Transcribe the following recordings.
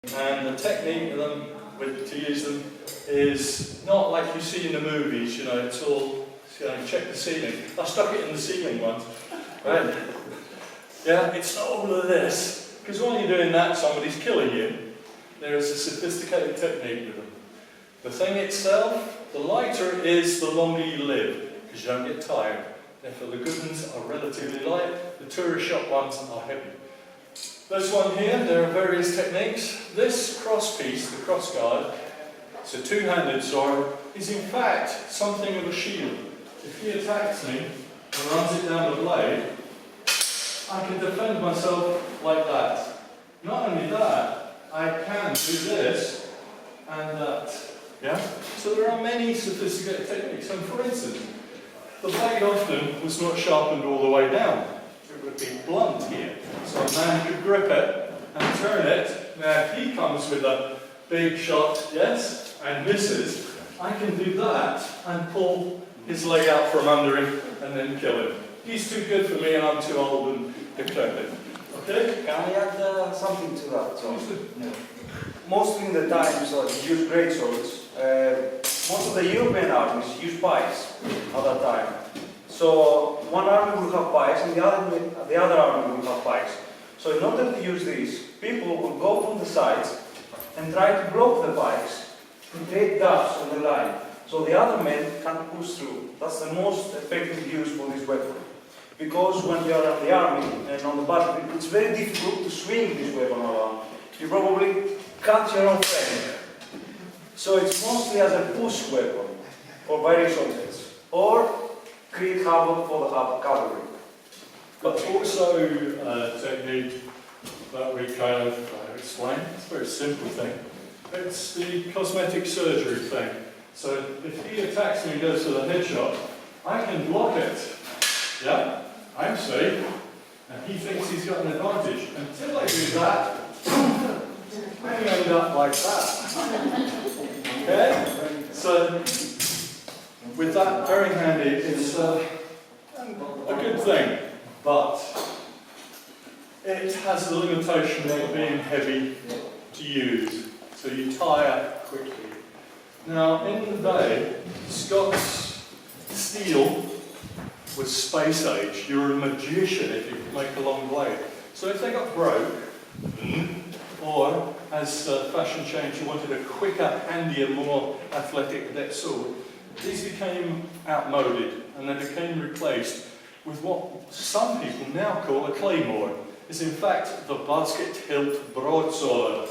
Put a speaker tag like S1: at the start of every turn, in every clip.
S1: And the technique of them, to use them, is not like you see in the movies, you know, it's all, you know, check the ceiling. I stuck it in the ceiling once, right? Yeah, it's not all of this, because while you're doing that, somebody's killing you. There is a sophisticated technique with them. The thing itself, the lighter it is, the longer you live, because you don't get tired. Therefore, the good ones are relatively light, the tourist shop ones are heavy. This one here, there are various techniques. This cross piece, the cross guard, it's a two-handed sword, is in fact something of a shield. If he attacks me and runs it down the blade, I can defend myself like that. Not only that, I can do this and that. Yeah? So there are many sophisticated techniques. And for instance, the blade often was not sharpened all the way down. It would be blunt here. So a man could grip it and turn it. Now if he comes with a big shot, yes, and misses, I can do that and pull his leg out from under him and then kill him. He's too good for me and I'm too old and decrepit. Okay?
S2: Can I add something to that? So, mostly in the times you use great swords. Most of the European armies use pikes at that time. So one army will have pikes and the other army will have pikes. So in order to use these, people will go from the sides and try to block the pikes and create gaps on the line. So the other men can't push through. That's the most effective use for this weapon. Because when you are in the army and on the battlefield, it's very difficult to swing this weapon around. You probably cut your own friend. So it's mostly as a push weapon for various objects, or create havoc for the cavalry.
S1: But also a technique that we kind of explain. It's a very simple thing. It's the cosmetic surgery thing. So if he attacks me and goes for the headshot, I can block it. Yeah, I'm safe, and he thinks he's got an advantage. Until I do that, I end up like that. Okay? So, with that very handy, it's a good thing, but it has the limitation of being heavy to use, so you tire quickly. Now, in the day, Scots steel was space age. You were a magician if you could make a long blade. So if they got broke, or as fashion changed, you wanted a quicker, handier, more athletic adept sword, these became outmoded and they became replaced with what some people now call a claymore. It's in fact the basket hilt broadsword.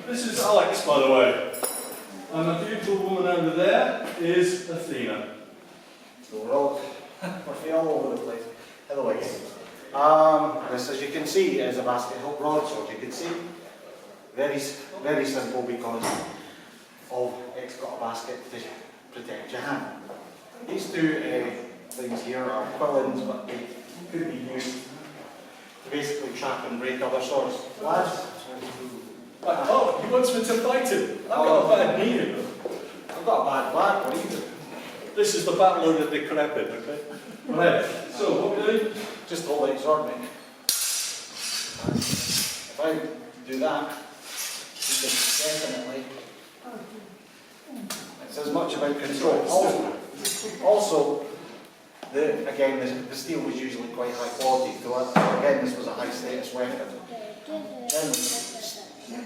S1: This is Alex, by the way, and the beautiful woman over there is Athena.
S3: So we're feeling all over the place. Hello again. This, as you can see, is a basket hilt broadsword. You can see, very simple because it's got a basket to protect your hand. These two things here are quillins, but they could be used to basically trap and break other swords. Lads?
S1: Oh, he wants me to fight him. I've got a bad knee.
S3: I've got a bad back. What are you doing?
S1: This is the battle of the decrepit, okay? Right. So, what we do?
S3: Just hold out sword, mate. If I do that, you can definitely. It's as much about control. Also, again, the steel was usually quite high quality. So again, this was a high status weapon. Generally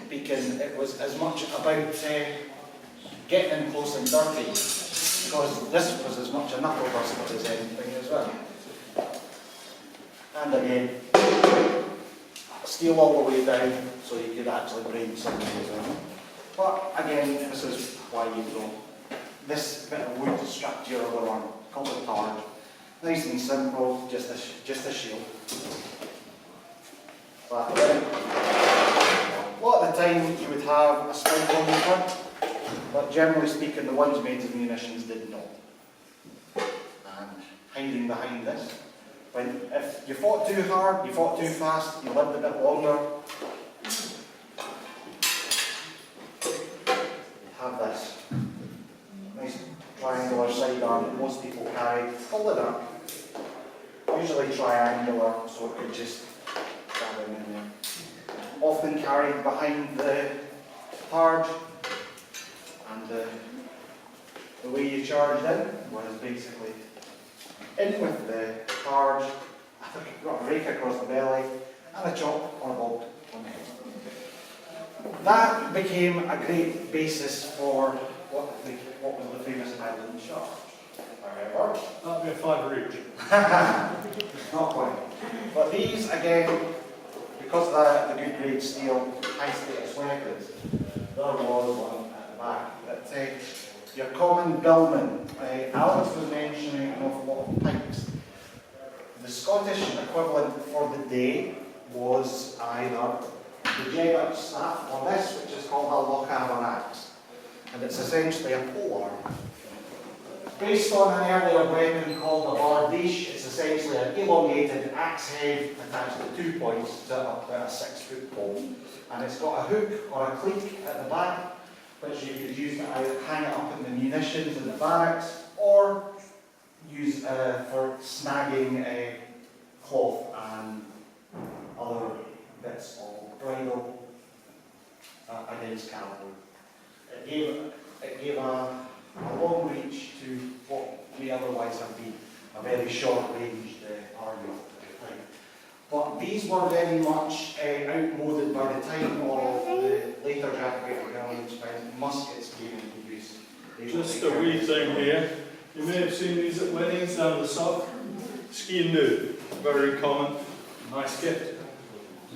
S3: speaking, it was as much about getting in close and dirty, because this was as much a knuckle buster as anything as well. And again, steel all the way down, so you could actually brain somebody as well. But again, this is why you throw this bit of wood strapped to your other arm, called a card. Nice and simple, just a shield. But a lot of the time you would have a spike on the front, but generally speaking the ones made of munitions did not. And hiding behind this, if you fought too hard, you fought too fast, you lived a bit longer, have this. Nice triangular sidearm that most people carry, all of that. Usually triangular, so it could just grab in there. Often often carried behind the targe, and the way you charged in was basically in with the targe, got a rake across the belly, and a chop or a bolt on the head. That became a great basis for what was the famous Highland charge. However,
S1: That'd be a 5 each.
S3: not quite. But these, again, because the good grade steel, high status weapons, there was one at the back that your common billman. Alex was mentioning an awful lot of pikes. The Scottish equivalent for the day was either the Jebbutt staff or this, which is called a Lochaber axe. And it's essentially a polearm. Based on an earlier weapon called a bardiche, it's essentially an elongated axe head attached to 2 points to up to a 6-foot pole. And it's got a hook or a cleek at the back, which you could use to either hang it up in the munitions in the barracks or use for snagging cloth and other bits of bridle against cavalry. It gave a long reach to what may otherwise have been a very short-ranged army at the time. But these were very much outmoded by the time of the later Jacobitic rebellions when muskets came into use.
S1: Just a wee thing here. You may have seen these at weddings down the south. Ski and do, very common. Nice gift.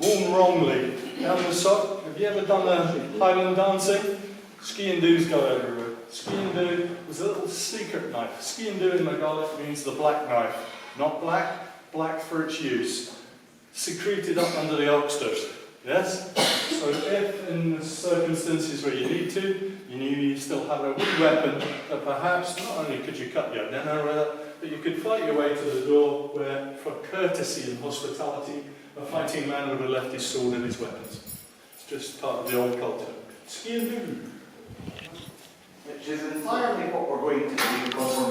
S1: Worn wrongly. Down the south, have you ever done a Highland dancing? Ski and do's go everywhere. Ski and do was a little secret knife. Ski and do in Gaelic means the black knife. Not black, black for its use. Secreted up under the oxters. Yes? So if in the circumstances where you need to, you knew you still had a wee weapon that perhaps not only could you cut your dinner with it, but you could fight your way to the door where, for courtesy and hospitality, a fighting man would have left his sword and his weapons. It's just part of the old culture. Ski and do.
S3: Which is entirely what we're going to do because we're